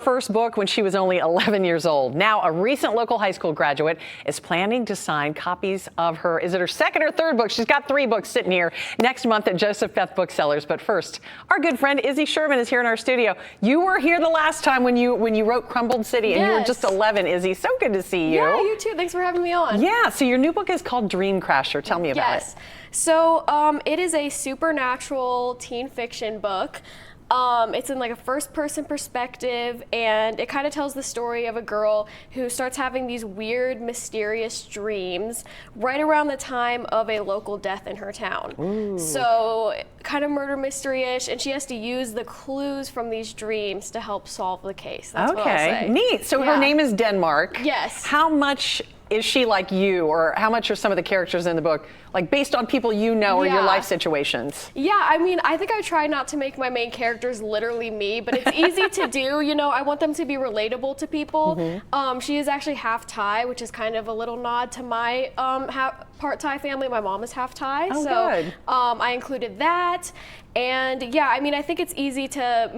first book when she was only 11 years old. Now, a recent local high school graduate is planning to sign copies of her, is it her second or third book? She's got 3 books sitting here next month at Joseph-Beth Booksellers. But first, our good friend Issey Sherman is here in our studio. You were here the last time when you wrote Crumbled City, and you were just 11, Issey. So good to see you. Yeah, you too. Thanks for having me on. Yeah, so your new book is called Dream Crasher. Tell me about it. So it is a supernatural teen fiction book. It's in like a first-person perspective, and it kind of tells the story of a girl who starts having these weird, mysterious dreams right around the time of a local death in her town. Ooh. So kind of murder mystery-ish, and she has to use the clues from these dreams to help solve the case. That's what I'll say. Neat. So her name is Denmark. Yes. How much is she like you, or how much are some of the characters in the book like based on people you know or your life situations? Yeah, I mean, I think I try not to make my main characters literally me, but it's easy to do. You know, I want them to be relatable to people. Mm-hmm. She is actually half Thai, which is kind of a little nod to my part Thai family. My mom is half Thai, good. I included that. And yeah, I mean, I think it's easy to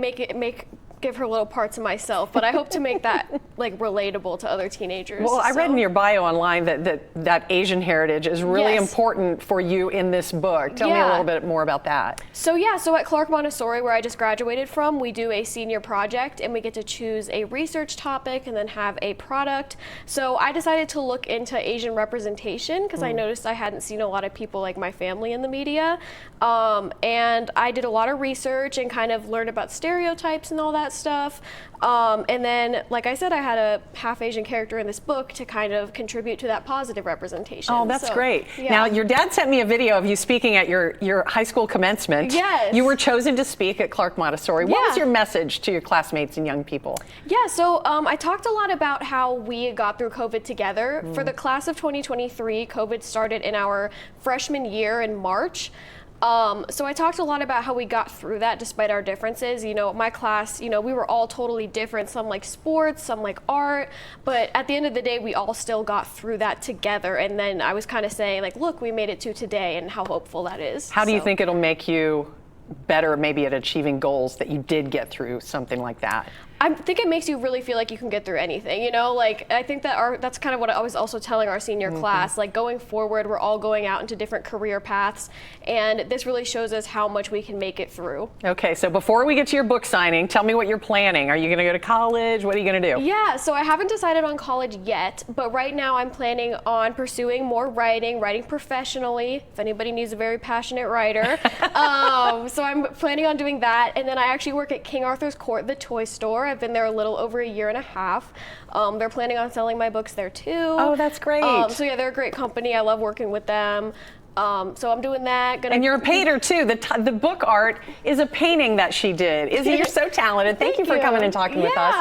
give her little parts of myself, but I hope to make that like relatable to other teenagers. Well, I read in your bio online that Asian heritage is really important for you in this book. Tell me a little bit more about that. So at Clark Montessori, where I just graduated from, we do a senior project, and we get to choose a research topic and then have a product. So I decided to look into Asian representation because I noticed I hadn't seen a lot of people like my family in the media. And I did a lot of research and kind of learned about stereotypes and all that stuff. And then, like I said, I had a half Asian character in this book to kind of contribute to that positive representation. Oh, that's great. Yeah. Now, your dad sent me a video of you speaking at your high school commencement. Yes. You were chosen to speak at Clark Montessori. What was your message to your classmates and young people? Yeah, so I talked a lot about how we got through COVID together. For the class of 2023, COVID started in our freshman year in March. So I talked a lot about how we got through that despite our differences. You know, my class, we were all totally different. Some like sports, some like art, but at the end of the day, we all still got through that together. And then I was kind of saying like, look, we made it to today and how hopeful that is. How do you think it'll make you better maybe at achieving goals that you did get through something like that? I think it makes you really feel like you can get through anything, like I think that's kind of what I was also telling our senior class, like going forward, we're all going out into different career paths, and this really shows us how much we can make it through. Okay, so before we get to your book signing, tell me what you're planning. Are you gonna go to college? What are you gonna do? Yeah, so I haven't decided on college yet, but right now I'm planning on pursuing more writing professionally, if anybody needs a very passionate writer. So I'm planning on doing that, and then I actually work at King Arthur's Court, the toy store. I've been there a little over a year and a half. They're planning on selling my books there too. Oh, that's great. So yeah, they're a great company. I love working with them. So I'm doing that. And you're a painter too. The book art is a painting that she did. Issey, you're so talented. Thank you for coming and talking with us.